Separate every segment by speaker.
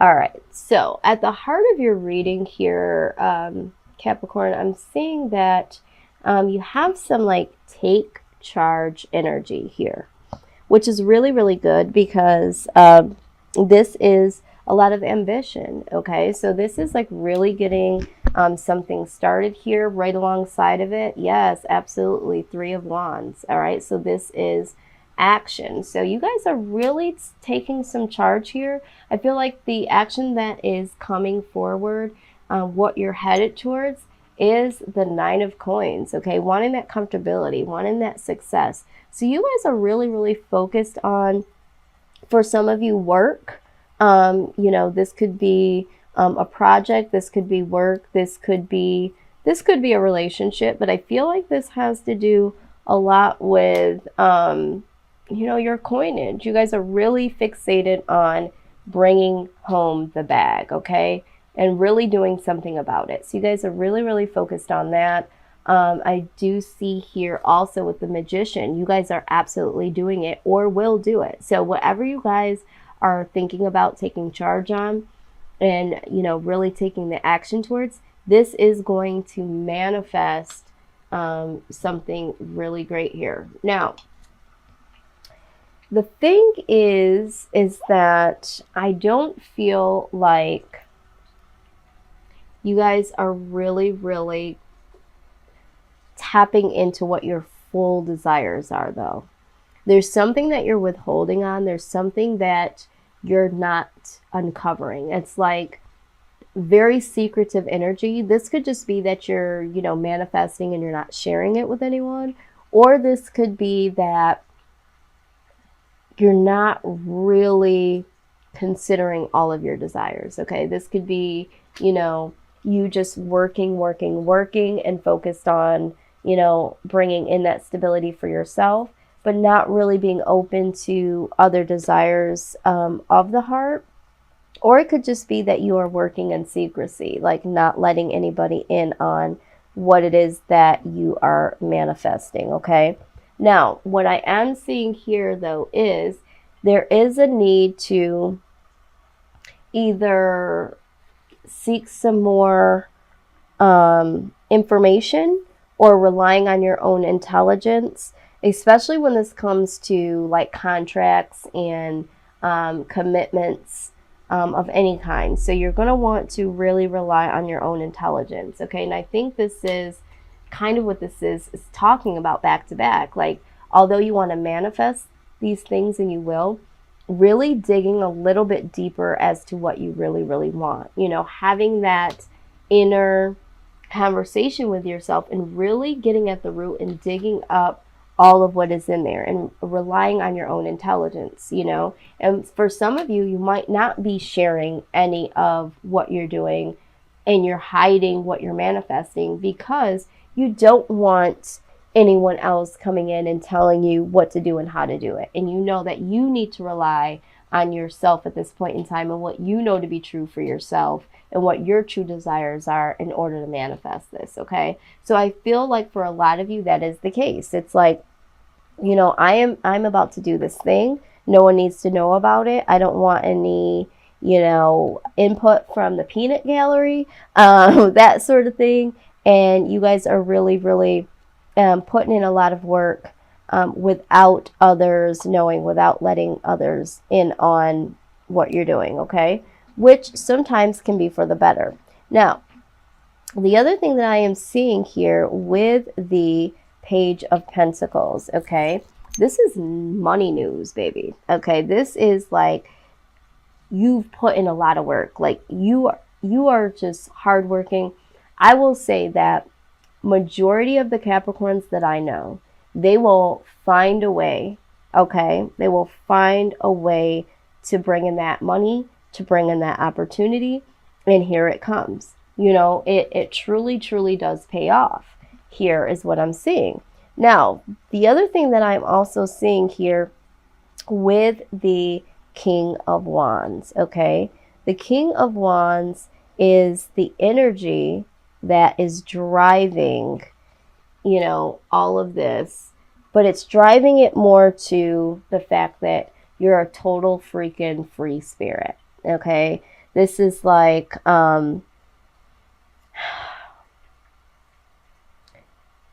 Speaker 1: All right. So at the heart of your reading here, Capricorn, I'm seeing that you have some like take charge energy here, which is really, really good because this is a lot of ambition. Okay. So this is like really getting something started here right alongside of it. Yes, absolutely. Three of Wands. All right. So this is action. So you guys are really taking some charge here. I feel like the action that is coming forward, what you're headed towards, is the Nine of Coins. Okay. Wanting that comfortability, wanting that success. So you guys are really, really focused on, for some of you, work. This could be a project, this could be work, this could be a relationship, but I feel like this has to do a lot with your coinage. You guys are really fixated on bringing home the bag, okay? And really doing something about it. So you guys are really, really focused on that. I do see here also with the Magician, you guys are absolutely doing it or will do it. So whatever you guys are thinking about taking charge on and, really taking the action towards, this is going to manifest something really great here. Now, the thing is that I don't feel like you guys are really, really tapping into what your full desires are, though. There's something that you're withholding on. There's something that you're not uncovering. It's like very secretive energy. This could just be that you're, manifesting and you're not sharing it with anyone. Or this could be that you're not really considering all of your desires. Okay. This could be, you just working and focused on, bringing in that stability for yourself, but not really being open to other desires of the heart. Or it could just be that you are working in secrecy, like not letting anybody in on what it is that you are manifesting, okay? Now, what I am seeing here, though, is there is a need to either seek some more information or relying on your own intelligence, especially when this comes to like contracts and commitments of any kind. So you're going to want to really rely on your own intelligence. Okay. And I think this is kind of what this is talking about back to back. Like, although you want to manifest these things, and you will, really digging a little bit deeper as to what you really, really want, having that inner conversation with yourself and really getting at the root and digging up all of what is in there and relying on your own intelligence, And for some of you, you might not be sharing any of what you're doing and you're hiding what you're manifesting because you don't want anyone else coming in and telling you what to do and how to do it. And you know that you need to rely on yourself at this point in time and what you know to be true for yourself and what your true desires are in order to manifest this, okay? So I feel like for a lot of you, that is the case. It's like, I'm about to do this thing. No one needs to know about it. I don't want any, input from the peanut gallery, that sort of thing. And you guys are really, really putting in a lot of work without others knowing, without letting others in on what you're doing, okay? Which sometimes can be for the better. Now, the other thing that I am seeing here with the Page of Pentacles, okay? This is money news, baby. Okay, this is like you've put in a lot of work. Like you are just hardworking. I will say that majority of the Capricorns that I know, they will find a way, okay? They will find a way to bring in that money, to bring in that opportunity, and here it comes. It truly, truly does pay off. Here is what I'm seeing. Now, the other thing that I'm also seeing here with the King of Wands, okay? The King of Wands is the energy that is driving, all of this, but it's driving it more to the fact that you're a total freaking free spirit, Okay. This is like,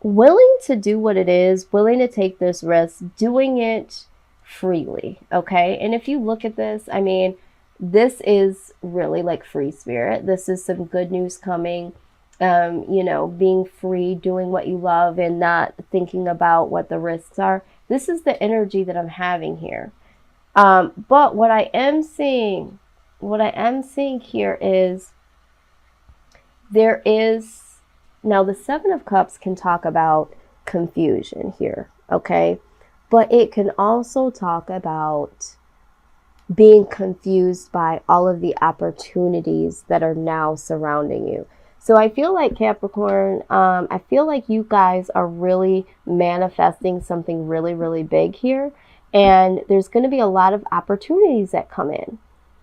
Speaker 1: willing to do what it is, willing to take this risk, doing it freely. Okay. And if you look at this, I mean, this is really like free spirit. This is some good news coming. You know, being free, doing what you love, and not thinking about what the risks are. This is the energy that I'm having here. But what I am seeing here is there is, now the Seven of Cups can talk about confusion here, okay? But it can also talk about being confused by all of the opportunities that are now surrounding you. So I feel like Capricorn, I feel like you guys are really manifesting something really, really big here. And there's going to be a lot of opportunities that come in,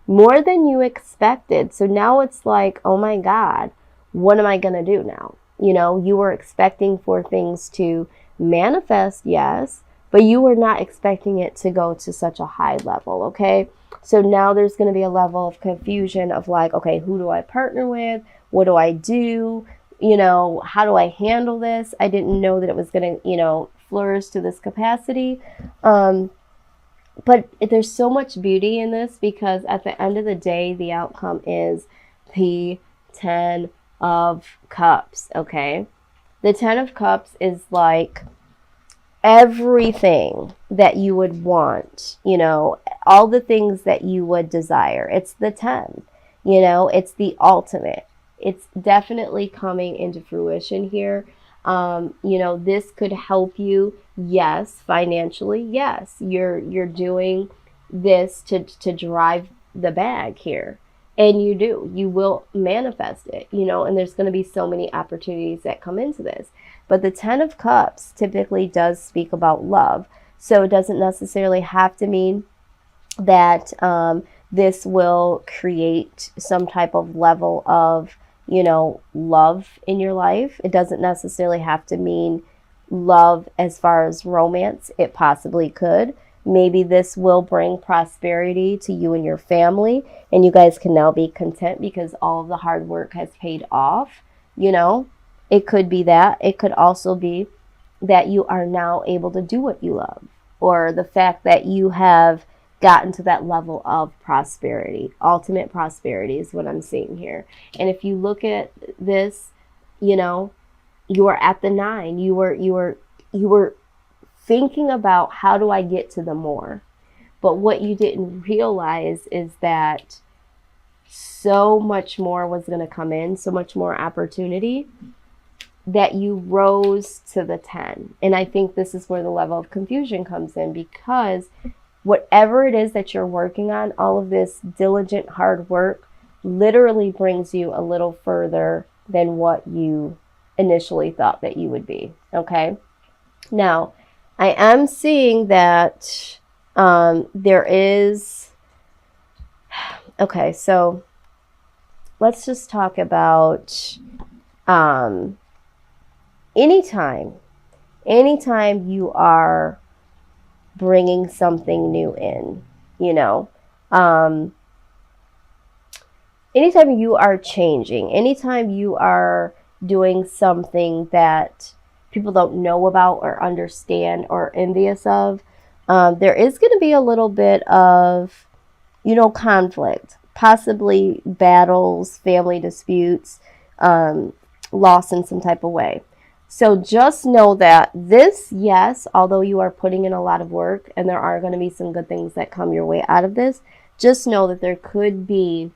Speaker 1: more than you expected. So now it's like, oh my God, what am I going to do now? You know, you were expecting for things to manifest, yes, but you were not expecting it to go to such a high level, okay? So now there's going to be a level of confusion of like, okay, who do I partner with? What do I do? You know, how do I handle this? I didn't know that it was going to, you know, flourish to this capacity. But there's so much beauty in this, because at the end of the day, the outcome is the 10 of Cups, okay? The 10 of Cups is like everything that you would want, you know, all the things that you would desire. It's the 10, you know, it's the ultimate. It's definitely coming into fruition here. You know, this could help you, yes, financially, yes. You're doing this to drive the bag here. And you will manifest it, you know, and there's going to be so many opportunities that come into this. But the 10 of Cups typically does speak about love. So it doesn't necessarily have to mean that this will create some type of level of, you know, love in your life. It doesn't necessarily have to mean love as far as romance. It possibly could. Maybe this will bring prosperity to you and your family, and you guys can now be content because all of the hard work has paid off. You know, it could be that. It could also be that you are now able to do what you love, or the fact that you have gotten to that level of prosperity. Ultimate prosperity is what I'm seeing here. And if you look at this, you know, you are at the 9. You were thinking about, how do I get to the more? But what you didn't realize is that so much more was going to come in, so much more opportunity, that you rose to the 10. And I think this is where the level of confusion comes in, because whatever it is that you're working on, all of this diligent hard work literally brings you a little further than what you initially thought that you would be. Okay. Now, I am seeing that there is, okay, so let's just talk about anytime you are bringing something new in, you know, anytime you are changing, anytime you are doing something that people don't know about or understand or envious of, there is going to be a little bit of, you know, conflict, possibly battles, family disputes, loss in some type of way. So just know that this, yes, although you are putting in a lot of work and there are going to be some good things that come your way out of this, just know that there could be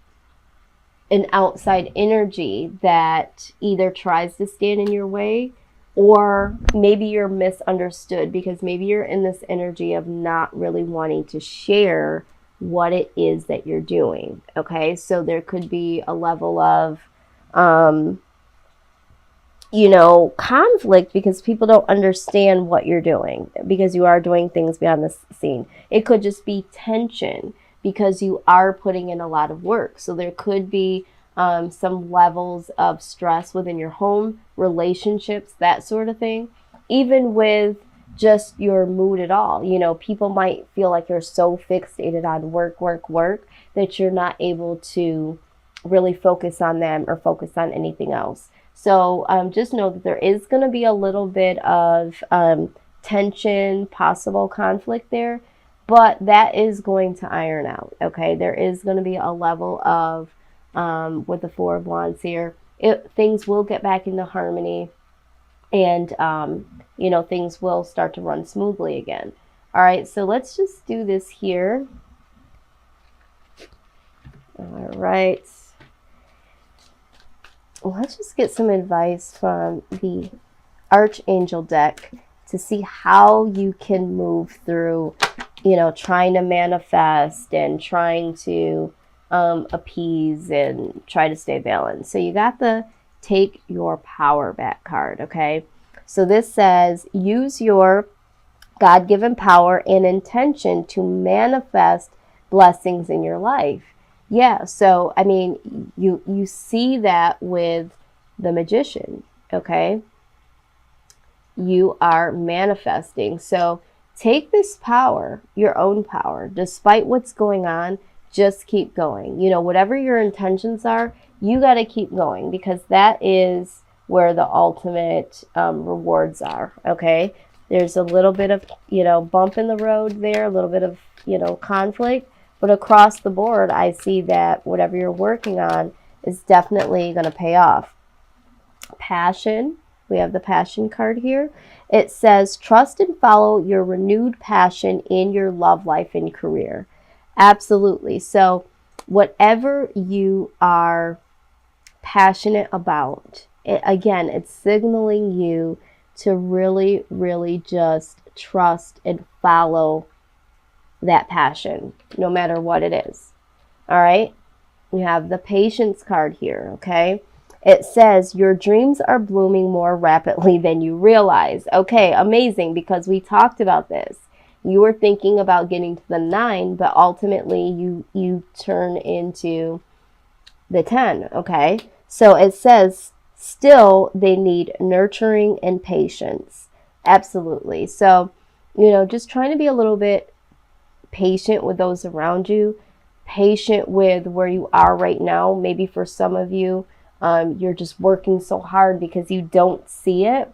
Speaker 1: an outside energy that either tries to stand in your way, or maybe you're misunderstood, because maybe you're in this energy of not really wanting to share what it is that you're doing. Okay, so there could be a level of, you know, conflict, because people don't understand what you're doing, because you are doing things behind the scene. It could just be tension because you are putting in a lot of work. So there could be some levels of stress within your home, relationships, that sort of thing. Even with just your mood at all. You know, people might feel like you're so fixated on work that you're not able to really focus on them or focus on anything else. So just know that there is going to be a little bit of tension, possible conflict there, but that is going to iron out. Okay, there is going to be a level of with the Four of Wands here, things will get back into harmony, and you know, things will start to run smoothly again. All right, so let's just do this here. All right, let's just get some advice from the Archangel deck to see how you can move through, you know, trying to manifest and trying to appease and try to stay balanced. So you got the Take Your Power Back card, okay? So this says, use your God-given power and intention to manifest blessings in your life. Yeah, so I mean, you see that with the Magician, okay? You are manifesting. So take this power, your own power, despite what's going on, just keep going. You know, whatever your intentions are, you got to keep going, because that is where the ultimate rewards are, okay? There's a little bit of, you know, bump in the road there, a little bit of, you know, conflict, but across the board, I see that whatever you're working on is definitely going to pay off. Passion. We have the Passion card here. It says, trust and follow your renewed passion in your love life and career. Absolutely. So whatever you are passionate about, again, it's signaling you to really, really just trust and follow that passion, no matter what it is. All right. We have the Patience card here. Okay. It says, your dreams are blooming more rapidly than you realize. Okay, amazing, because we talked about this. You were thinking about getting to the 9, but ultimately you turn into the 10, okay? So it says, still they need nurturing and patience. Absolutely. So, you know, just trying to be a little bit patient with those around you, patient with where you are right now. Maybe for some of you, you're just working so hard because you don't see it.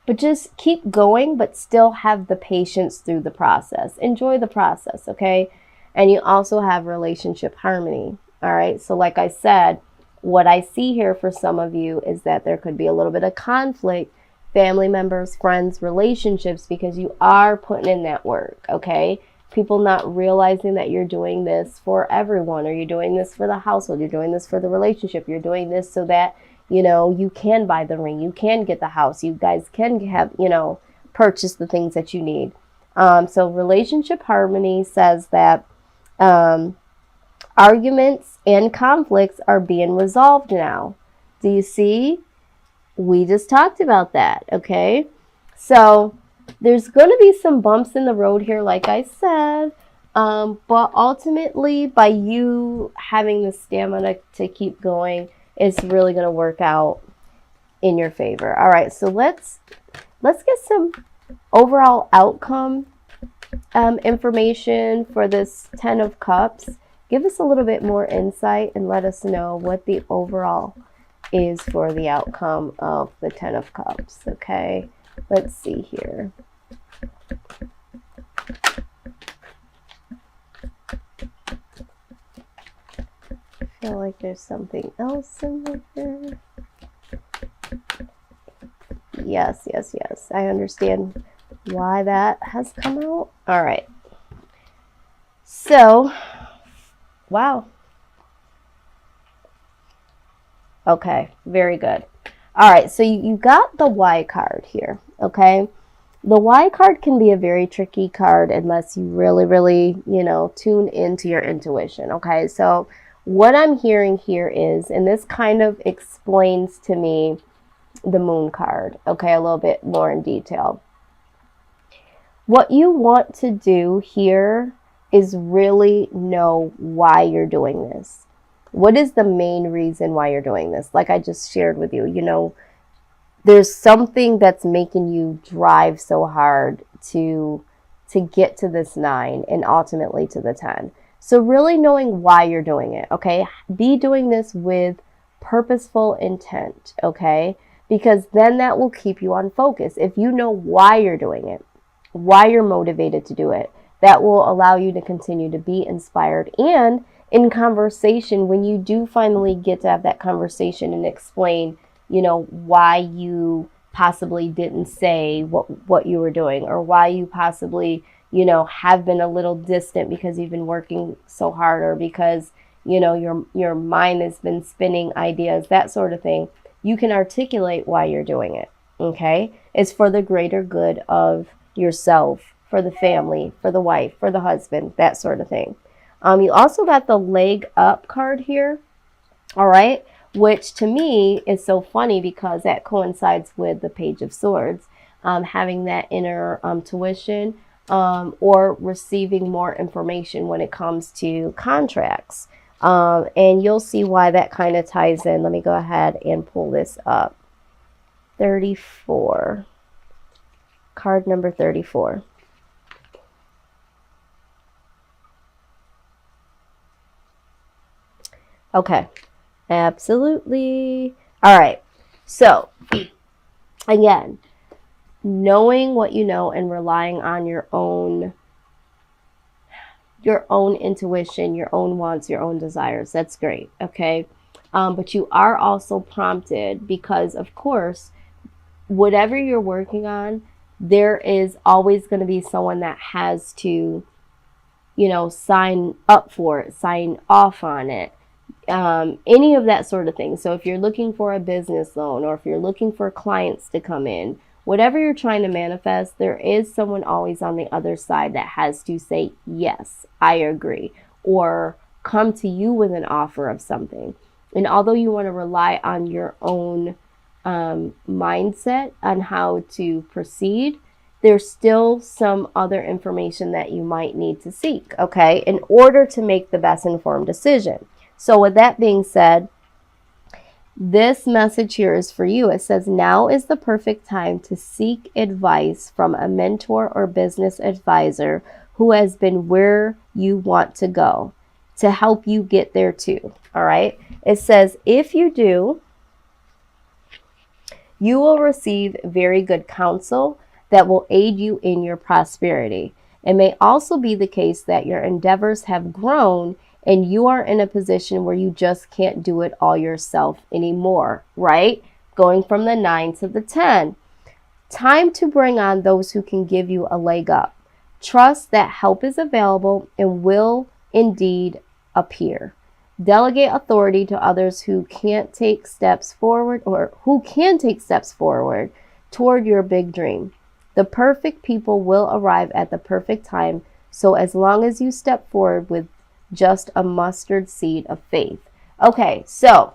Speaker 1: But just keep going, but still have the patience through the process. Enjoy the process, okay? And you also have relationship harmony, all right? So like I said, what I see here for some of you is that there could be a little bit of conflict, family members, friends, relationships, because you are putting in that work, okay? People not realizing that you're doing this for everyone, or you're doing this for the household, you're doing this for the relationship, you're doing this so that, you know, you can buy the ring, you can get the house, you guys can have, you know, purchase the things that you need. So relationship harmony says that arguments and conflicts are being resolved now. Do you see? We just talked about that, okay? So there's going to be some bumps in the road here, like I said, but ultimately, by you having the stamina to keep going, it's really going to work out in your favor. All right, so let's get some overall outcome information for this 10 of Cups. Give us a little bit more insight and let us know what the overall is for the outcome of the 10 of Cups, okay? Let's see here. I feel like there's something else in here. Yes. I understand why that has come out. All right. So, wow. Okay, very good. All right, so you got the Y card here, okay? The Y card can be a very tricky card unless you really, really, you know, tune into your intuition, okay? So what I'm hearing here is, and this kind of explains to me the Moon card, okay, a little bit more in detail. What you want to do here is really know why you're doing this. What is the main reason why you're doing this? Like I just shared with you, you know, there's something that's making you drive so hard to get to this 9 and ultimately to the 10. So really knowing why you're doing it, okay? Be doing this with purposeful intent, okay? Because then that will keep you on focus. If you know why you're doing it, why you're motivated to do it, that will allow you to continue to be inspired. And in conversation, when you do finally get to have that conversation and explain, why you possibly didn't say what you were doing, or why you possibly, have been a little distant because you've been working so hard, or because, your mind has been spinning ideas, that sort of thing. You can articulate why you're doing it, okay? It's for the greater good of yourself, for the family, for the wife, for the husband, that sort of thing. You also got the leg up card here, all right, which to me is so funny because that coincides with the Page of Swords, having that inner tuition, or receiving more information when it comes to contracts. And you'll see why that kind of ties in. Let me go ahead and pull this up. 34. Card number 34. Okay. Absolutely. All right. So, again, knowing what you know and relying on your own intuition, your own wants, your own desires. That's great. Okay. But you are also prompted because, of course, whatever you're working on, there is always going to be someone that has to, sign up for it, sign off on it, any of that sort of thing. So if you're looking for a business loan, or if you're looking for clients to come in, whatever you're trying to manifest, there is someone always on the other side that has to say, yes, I agree, or come to you with an offer of something. And although you want to rely on your own mindset on how to proceed, there's still some other information that you might need to seek, okay, in order to make the best informed decision. So with that being said, this message here is for you. It says, now is the perfect time to seek advice from a mentor or business advisor who has been where you want to go to help you get there too. All right. It says, if you do, you will receive very good counsel that will aid you in your prosperity. It may also be the case that your endeavors have grown and you are in a position where you just can't do it all yourself anymore, right? Going from the 9 to the 10. Time to bring on those who can give you a leg up. Trust that help is available and will indeed appear. Delegate authority to others who can't take steps forward, or who can take steps forward toward your big dream. The perfect people will arrive at the perfect time, so as long as you step forward with just a mustard seed of faith. Okay, so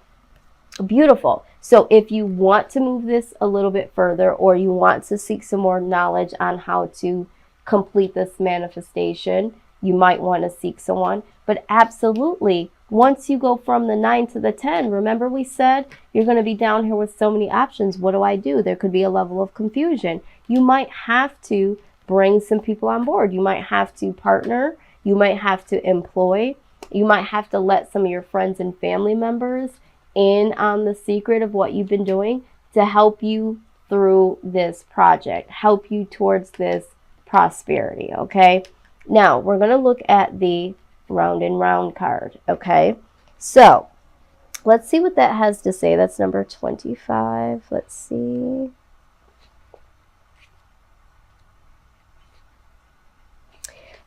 Speaker 1: beautiful. So if you want to move this a little bit further, or you want to seek some more knowledge on how to complete this manifestation, you might want to seek someone. But absolutely, once you go from the 9 to the 10, remember we said you're going to be down here with so many options. What do I do? There could be a level of confusion. You might have to bring some people on board. You might have to partner. You might have to employ. You might have to let some of your friends and family members in on the secret of what you've been doing to help you through this project, help you towards this prosperity, okay? Now, we're going to look at the round and round card, okay? So, let's see what that has to say. That's number 25. Let's see.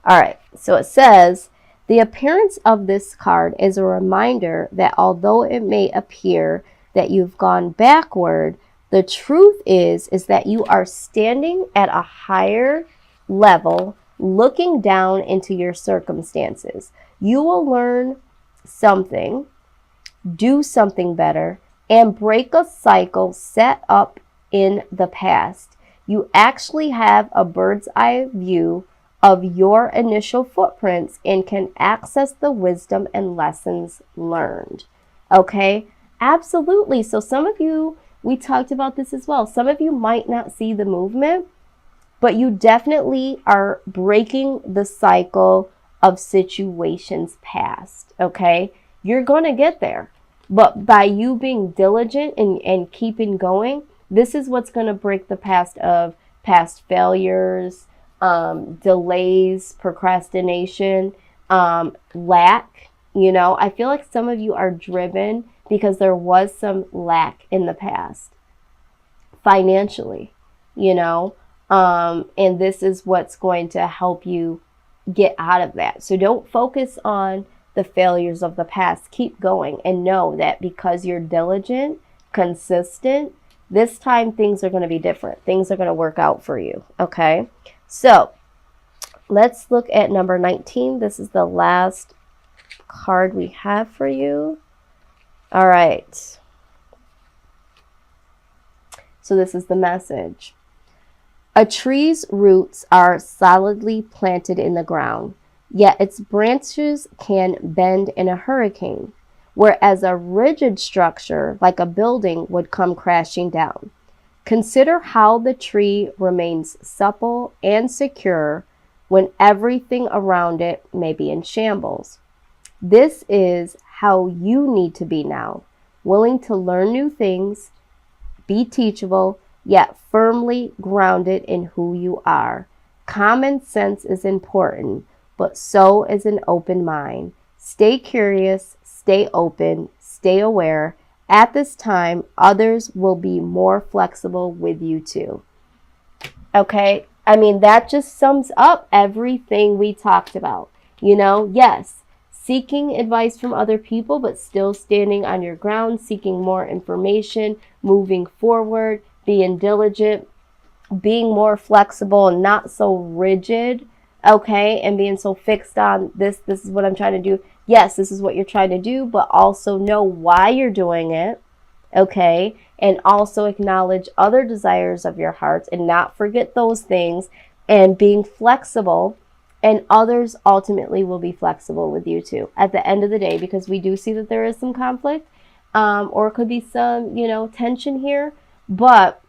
Speaker 1: All right, so it says, the appearance of this card is a reminder that although it may appear that you've gone backward, the truth is that you are standing at a higher level, looking down into your circumstances. You will learn something, do something better, and break a cycle set up in the past. You actually have a bird's eye view of your initial footprints and can access the wisdom and lessons learned. Okay? Absolutely. So some of you, we talked about this as well. Some of you might not see the movement, but you definitely are breaking the cycle of situations past, okay? You're going to get there. But by you being diligent and keeping going, this is what's going to break the past of past failures, delays, procrastination, lack. You know, I feel like some of you are driven because there was some lack in the past financially, you know, and this is what's going to help you get out of that. So don't focus on the failures of the past. Keep going and know that because you're diligent, consistent, this time things are going to be different. Things are going to work out for you. Okay. So let's look at number 19. This is the last card we have for you. All right. So this is the message. A tree's roots are solidly planted in the ground, yet its branches can bend in a hurricane, whereas a rigid structure, like a building, would come crashing down. Consider how the tree remains supple and secure when everything around it may be in shambles. This is how you need to be now, willing to learn new things, be teachable, yet firmly grounded in who you are. Common sense is important, but so is an open mind. Stay curious, stay open, stay aware. At this time, others will be more flexible with you too. Okay, I mean, that just sums up everything we talked about. You know, yes, seeking advice from other people, but still standing on your ground, seeking more information, moving forward, being diligent, being more flexible and not so rigid, okay, and being so fixed on this is what I'm trying to do. Yes, this is what you're trying to do, but also know why you're doing it, okay, and also acknowledge other desires of your heart and not forget those things, and being flexible, and others ultimately will be flexible with you too at the end of the day, because we do see that there is some conflict, or it could be some, you know, tension here, but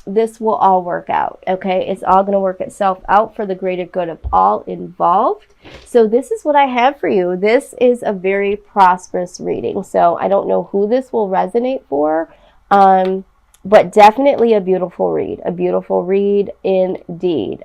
Speaker 1: this will all work out, okay? It's all going to work itself out for the greater good of all involved. So this is what I have for you. This is a very prosperous reading. So I don't know who this will resonate for, but definitely a beautiful read indeed.